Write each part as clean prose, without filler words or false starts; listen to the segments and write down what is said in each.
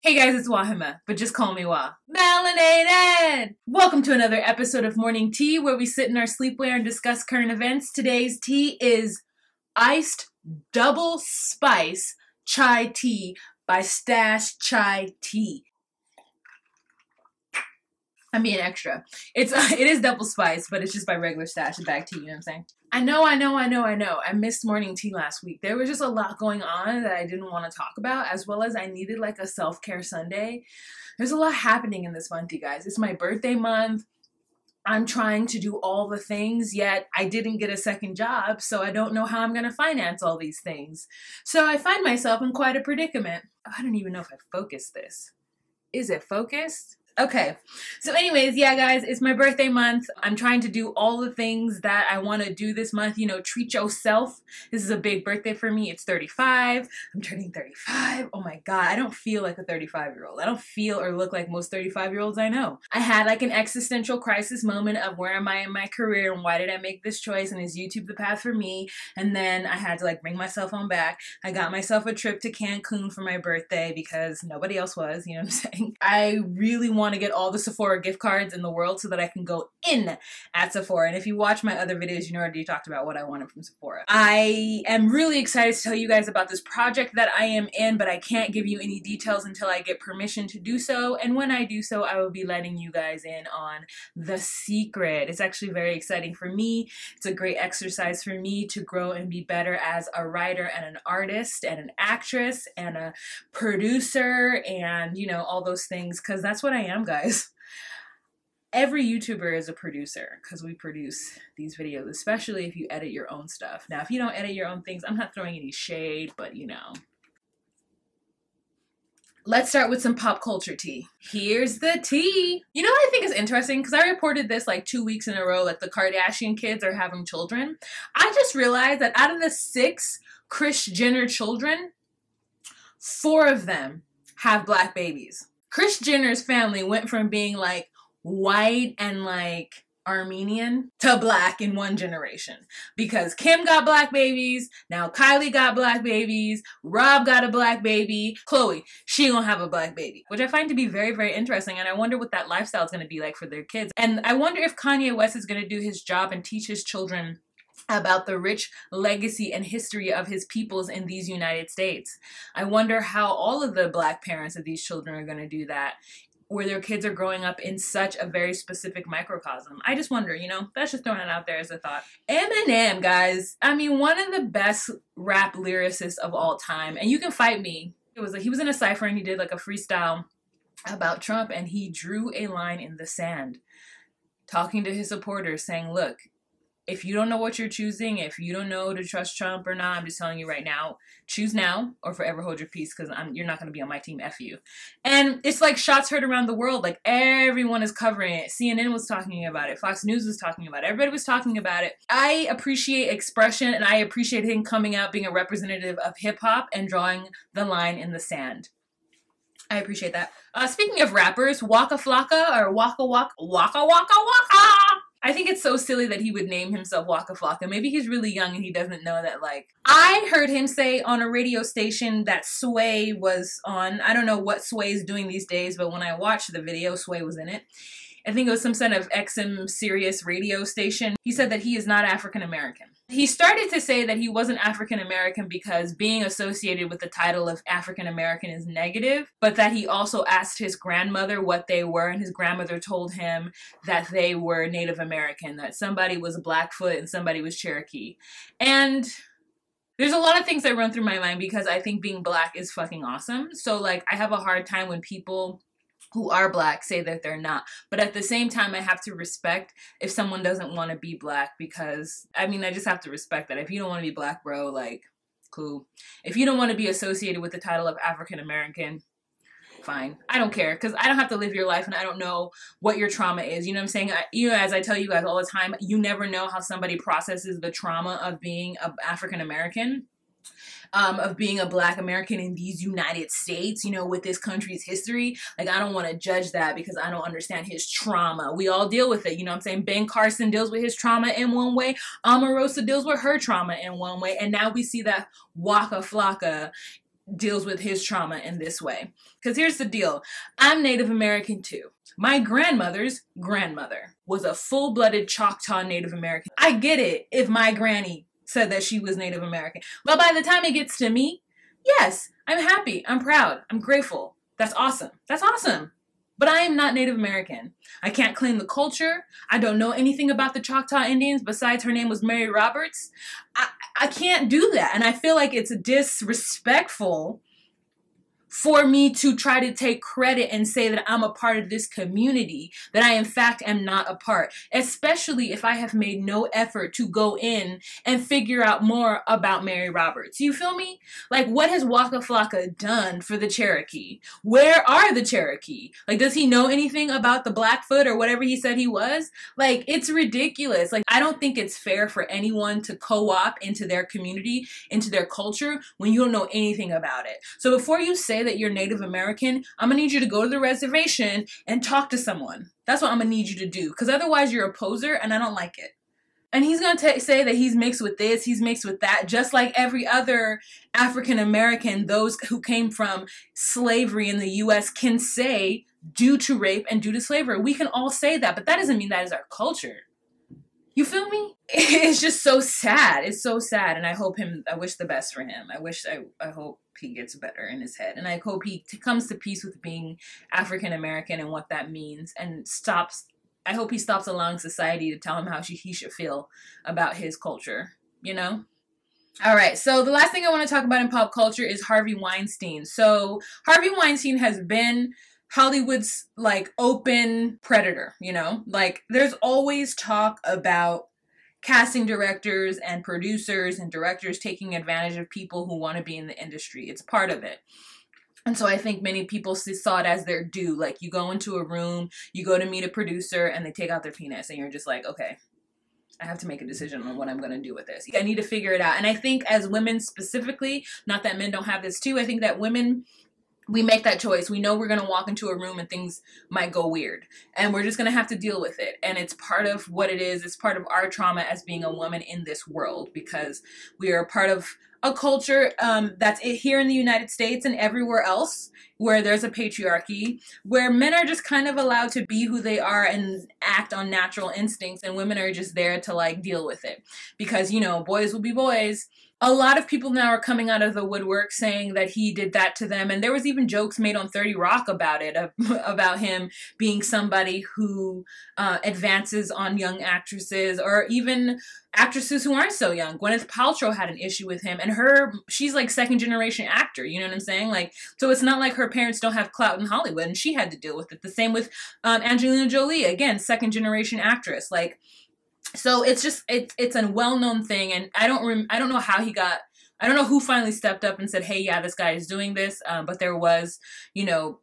Hey guys, it's Wahima, but just call me Wah. Melanated! Welcome to another episode of Morning Tea, where we sit in our sleepwear and discuss current events. Today's tea is iced double spice chai tea by Stash Chai Tea. I'm being extra. It is double spice, but it's just by regular Stash bag tea, you know what I'm saying? I know. I missed morning tea last week. There was just a lot going on that I didn't want to talk about, as well as I needed like a self-care Sunday. There's a lot happening in this month, you guys. It's my birthday month. I'm trying to do all the things, yet I didn't get a second job, so I don't know how I'm going to finance all these things. So I find myself in quite a predicament. I don't even know if I focused this. Is it focused? Okay, so anyways, yeah guys, it's my birthday month. I'm trying to do all the things that I want to do this month, you know, treat yourself. This is a big birthday for me. It's 35. I'm turning 35. Oh my god, I don't feel like a 35-year-old. I don't feel or look like most 35-year-olds I know. I had like an existential crisis moment of where am I in my career and why did I make this choice and is YouTube the path for me? And then I had to like bring myself on back. I got myself a trip to Cancun for my birthday because nobody else was, you know what I'm saying? I really want to get all the Sephora gift cards in the world so that I can go in at Sephora. And if you watch my other videos, you know I already talked about what I wanted from Sephora. I am really excited to tell you guys about this project that I am in, but I can't give you any details until I get permission to do so. And when I do so, I will be letting you guys in on the secret. It's actually very exciting for me. It's a great exercise for me to grow and be better as a writer and an artist and an actress and a producer and, you know, all those things, because that's what I am, guys. Every YouTuber is a producer because we produce these videos, especially if you edit your own stuff. Now, if you don't edit your own things, I'm not throwing any shade, but you know. Let's start with some pop culture tea. Here's the tea. You know what I think is interesting? Because I reported this like 2 weeks in a row, like the Kardashian kids are having children. I just realized that out of the 6 Kris Jenner children, 4 of them have black babies. Kris Jenner's family went from being like white and like Armenian to black in 1 generation, because Kim got black babies, now Kylie got black babies, Rob got a black baby, Khloe, she gonna have a black baby, which I find to be very, very interesting. And I wonder what that lifestyle is gonna be like for their kids. And I wonder if Kanye West is gonna do his job and teach his children about the rich legacy and history of his peoples in these United States. I wonder how all of the black parents of these children are going to do that, where their kids are growing up in such a very specific microcosm. I just wonder, you know, that's just throwing it out there as a thought. Eminem, guys. I mean, one of the best rap lyricists of all time. And you can fight me. It was like he was in a cypher and he did like a freestyle about Trump, and he drew a line in the sand talking to his supporters saying, look, if you don't know what you're choosing, if you don't know to trust Trump or not, I'm just telling you right now, choose now or forever hold your peace, because you're not going to be on my team, F you. And it's like shots heard around the world. Like everyone is covering it. CNN was talking about it. Fox News was talking about it. Everybody was talking about it. I appreciate expression, and I appreciate him coming out being a representative of hip hop and drawing the line in the sand. I appreciate that. Speaking of rappers, Waka Flocka or Waka Waka Waka Waka Waka. I think it's so silly that he would name himself Waka Flocka. Maybe he's really young and he doesn't know that, like, I heard him say on a radio station that Sway was on. I don't know what Sway is doing these days, but when I watched the video, Sway was in it. I think it was some sort of XM Sirius radio station. He said that he is not African American. He started to say that he wasn't African American because being associated with the title of African American is negative, but that he also asked his grandmother what they were, and his grandmother told him that they were Native American, that somebody was Blackfoot and somebody was Cherokee. And there's a lot of things that run through my mind because I think being black is fucking awesome. So like I have a hard time when people who are black say that they're not. But at the same time, I have to respect if someone doesn't want to be black, because, I mean, I just have to respect that. If you don't want to be black, bro, like, cool. If you don't want to be associated with the title of African American, fine. I don't care, because I don't have to live your life and I don't know what your trauma is. You know what I'm saying? You know, as I tell you guys all the time, you never know how somebody processes the trauma of being an African American. Of being a black American in these United States, you know, with this country's history. Like, I don't want to judge that because I don't understand his trauma. We all deal with it, you know what I'm saying? Ben Carson deals with his trauma in one way. Omarosa deals with her trauma in one way. And now we see that Waka Flocka deals with his trauma in this way. Because here's the deal. I'm Native American too. My grandmother's grandmother was a full-blooded Choctaw Native American. I get it if my granny said that she was Native American. But by the time it gets to me, yes, I'm happy, I'm proud, I'm grateful. That's awesome. That's awesome. But I am not Native American. I can't claim the culture. I don't know anything about the Choctaw Indians besides her name was Mary Roberts. I can't do that. And I feel like it's disrespectful for me to try to take credit and say that I'm a part of this community that I in fact am not a part, especially if I have made no effort to go in and figure out more about Mary Roberts. You feel me? Like, what has Waka Flocka done for the Cherokee? Where are the Cherokee? Like, does he know anything about the Blackfoot or whatever he said he was? Like, it's ridiculous. Like, I don't think it's fair for anyone to co-opt into their community, into their culture, when you don't know anything about it. So before you say that you're Native American, I'm gonna need you to go to the reservation and talk to someone. That's what I'm gonna need you to do, because otherwise you're a poser and I don't like it. And he's gonna say that he's mixed with this, he's mixed with that, just like every other African American, those who came from slavery in the US can say due to rape and due to slavery. We can all say that, but that doesn't mean that is our culture. You feel me? It's just so sad. It's so sad. And I wish the best for him. I hope he gets better in his head. And I hope he comes to peace with being African American and what that means, and I hope he stops allowing society to tell him how he should feel about his culture, you know? All right, so the last thing I want to talk about in pop culture is Harvey Weinstein. So Harvey Weinstein has been Hollywood's like open predator, you know? Like, there's always talk about casting directors and producers and directors taking advantage of people who want to be in the industry. It's part of it. And so I think many people saw it as their due. Like, you go into a room, you go to meet a producer, and they take out their penis, and you're just like, okay, I have to make a decision on what I'm going to do with this. I need to figure it out. And I think as women specifically, not that men don't have this too, I think that women, we make that choice. We know we're going to walk into a room and things might go weird, and we're just going to have to deal with it. And it's part of what it is. It's part of our trauma as being a woman in this world, because we are a part of a culture that's here in the United States and everywhere else where there's a patriarchy, where men are just kind of allowed to be who they are and act on natural instincts, and women are just there to like deal with it because, you know, boys will be boys. A lot of people now are coming out of the woodwork saying that he did that to them. And there was even jokes made on 30 Rock about it, about him being somebody who advances on young actresses, or even actresses who aren't so young. Gwyneth Paltrow had an issue with him, and she's like second generation actor. You know what I'm saying? Like, so it's not like her parents don't have clout in Hollywood, and she had to deal with it. The same with Angelina Jolie, again, second generation actress. Like, so it's just, it's a well-known thing, and I don't know how I don't know who finally stepped up and said, hey, yeah, this guy is doing this, but there was, you know,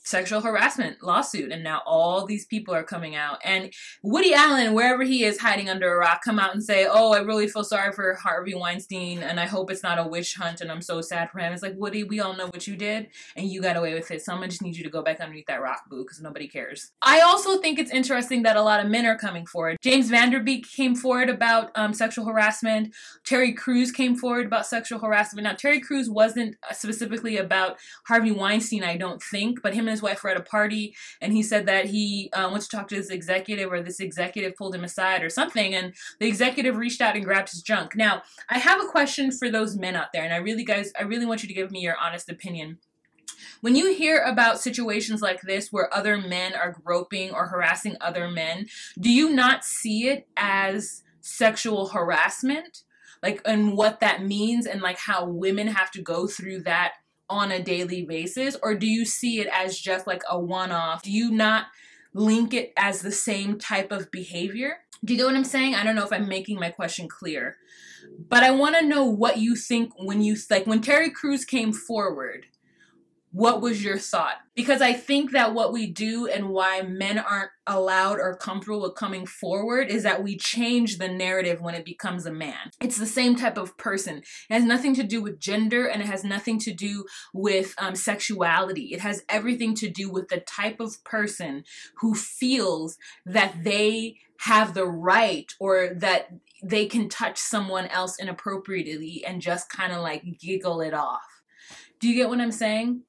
sexual harassment lawsuit, and now all these people are coming out. And Woody Allen, wherever he is hiding under a rock, come out and say, oh, I really feel sorry for Harvey Weinstein, and I hope it's not a witch hunt, and I'm so sad for him. It's like, Woody, we all know what you did, and you got away with it, so I'm gonna just need you to go back underneath that rock, boo, because nobody cares. I also think it's interesting that a lot of men are coming forward. James Van Der Beek came forward about sexual harassment. Terry Crews came forward about sexual harassment. Now, Terry Crews wasn't specifically about Harvey Weinstein, I don't think, but him and his wife were at a party, and he said that he went to talk to this executive, or this executive pulled him aside or something, and the executive reached out and grabbed his junk. Now, I have a question for those men out there, and I really want you to give me your honest opinion. When you hear about situations like this where other men are groping or harassing other men, do you not see it as sexual harassment? Like, and what that means, and like how women have to go through that on a daily basis? Or do you see it as just like a one-off? Do you not link it as the same type of behavior? Do you get what I'm saying? I don't know if I'm making my question clear, but I want to know what you think when Terry Crews came forward. What was your thought? Because I think that what we do and why men aren't allowed or comfortable with coming forward is that we change the narrative when it becomes a man. It's the same type of person. It has nothing to do with gender, and it has nothing to do with sexuality. It has everything to do with the type of person who feels that they have the right, or that they can touch someone else inappropriately and just kind of like giggle it off. Do you get what I'm saying?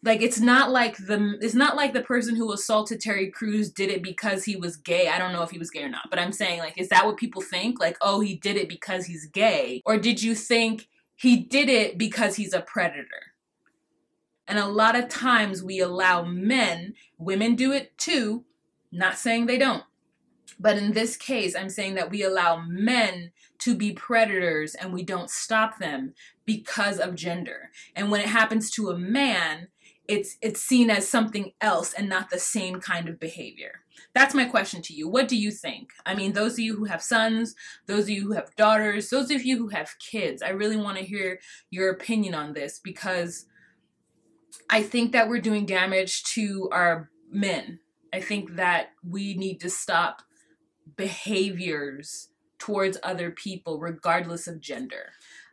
Like, it's not like the person who assaulted Terry Crews did it because he was gay. I don't know if he was gay or not, but I'm saying, like, is that what people think? Like, oh, he did it because he's gay? Or did you think he did it because he's a predator? And a lot of times we allow men, women do it too, not saying they don't. But in this case, I'm saying that we allow men to be predators and we don't stop them because of gender. And when it happens to a man, it's seen as something else and not the same kind of behavior. That's my question to you. What do you think? I mean, those of you who have sons, those of you who have daughters, those of you who have kids, I really want to hear your opinion on this, because I think that we're doing damage to our men. I think that we need to stop behaviors towards other people regardless of gender.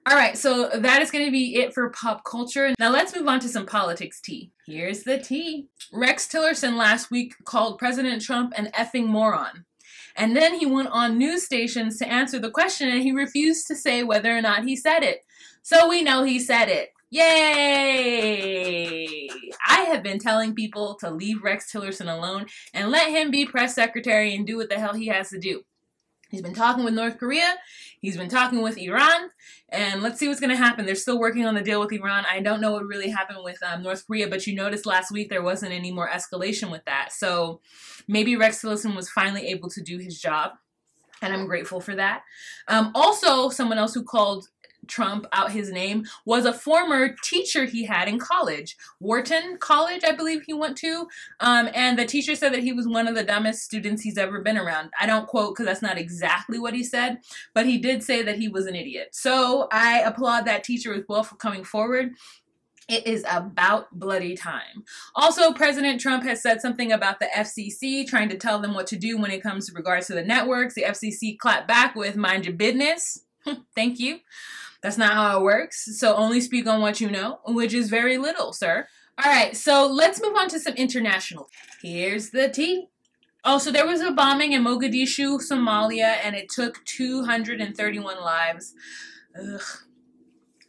All right, so that is going to be it for pop culture. Now let's move on to some politics tea. Here's the tea. Rex Tillerson last week called President Trump an effing moron. And then he went on news stations to answer the question, and he refused to say whether or not he said it. So we know he said it. Yay! I have been telling people to leave Rex Tillerson alone and let him be press secretary and do what the hell he has to do. He's been talking with North Korea. He's been talking with Iran. And let's see what's going to happen. They're still working on the deal with Iran. I don't know what really happened with North Korea, but you noticed last week there wasn't any more escalation with that. So maybe Rex Tillerson was finally able to do his job. And I'm grateful for that. Also, someone else who called Trump out his name was a former teacher he had in college. Wharton College, I believe he went to. And the teacher said that he was one of the dumbest students he's ever been around. I don't quote because that's not exactly what he said, but he did say that he was an idiot. So I applaud that teacher as well for coming forward. It is about bloody time. Also, President Trump has said something about the FCC, trying to tell them what to do when it comes to regards to the networks. The FCC clapped back with mind your business. Thank you. That's not how it works. So only speak on what you know, which is very little, sir. All right, so let's move on to some international. Here's the tea. Oh, so there was a bombing in Mogadishu, Somalia, and it took 231 lives. Ugh.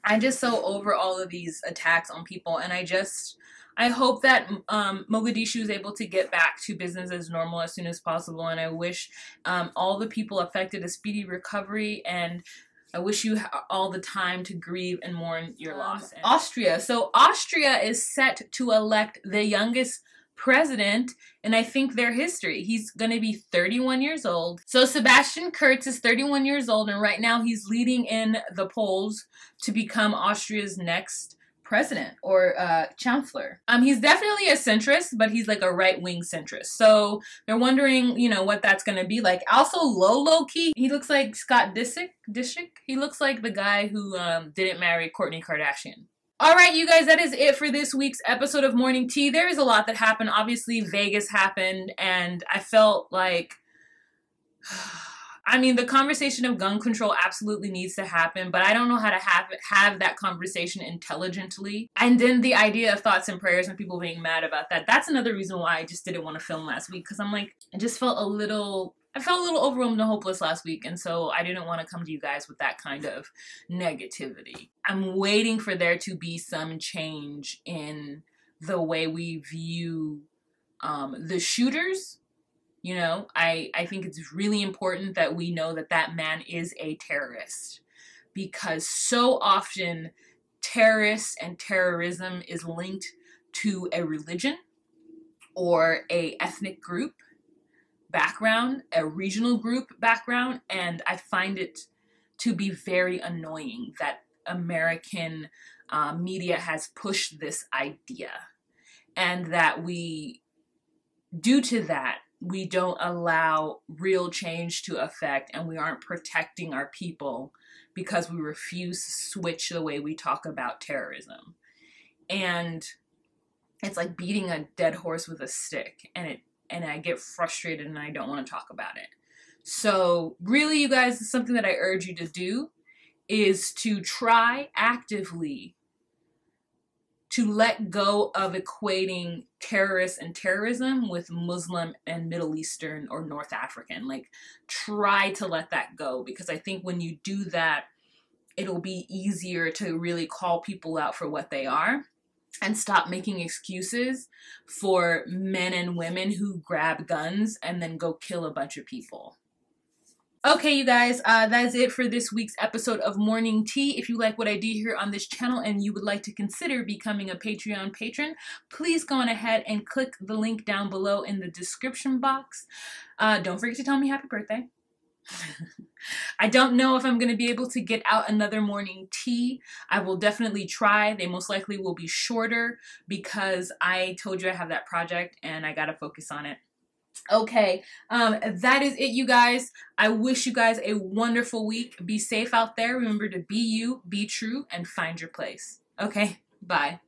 I'm just so over all of these attacks on people, and I hope that Mogadishu is able to get back to business as normal as soon as possible, and I wish all the people affected a speedy recovery, and I wish you all the time to grieve and mourn your loss. Austria. So Austria is set to elect the youngest president in, I think, their history. He's going to be 31 years old. So Sebastian Kurz is 31 years old, and right now he's leading in the polls to become Austria's next president or chancellor. He's definitely a centrist, but he's like a right-wing centrist. So they're wondering, you know, what that's going to be like. Also, low-key, he looks like Scott Disick. He looks like the guy who didn't marry Kourtney Kardashian. All right, you guys, that is it for this week's episode of Morning Tea. There is a lot that happened. Obviously, Vegas happened, and I felt like... I mean, the conversation of gun control absolutely needs to happen, but I don't know how to have that conversation intelligently. And then the idea of thoughts and prayers and people being mad about that, that's another reason why I just didn't want to film last week, because I'm like, I felt a little overwhelmed and hopeless last week, and so I didn't want to come to you guys with that kind of negativity. I'm waiting for there to be some change in the way we view the shooters. You know, I think it's really important that we know that that man is a terrorist, because so often terrorists and terrorism is linked to a religion or a ethnic group background, a regional group background, and I find it to be very annoying that American media has pushed this idea, and that due to that, we don't allow real change to affect, and we aren't protecting our people because we refuse to switch the way we talk about terrorism. And it's like beating a dead horse with a stick, and I get frustrated and I don't want to talk about it. So really, you guys, something that I urge you to do is to try actively to let go of equating terrorists and terrorism with Muslim and Middle Eastern or North African. Like, try to let that go, because I think when you do that, it'll be easier to really call people out for what they are and stop making excuses for men and women who grab guns and then go kill a bunch of people. Okay, you guys, that is it for this week's episode of Morning Tea. If you like what I do here on this channel and you would like to consider becoming a Patreon patron, please go on ahead and click the link down below in the description box. Don't forget to tell me happy birthday. I don't know if I'm going to be able to get out another morning tea. I will definitely try. They most likely will be shorter because I told you I have that project and I got to focus on it. Okay, that is it, you guys. I wish you guys a wonderful week. Be safe out there. Remember to be you, be true, and find your place. Okay, bye.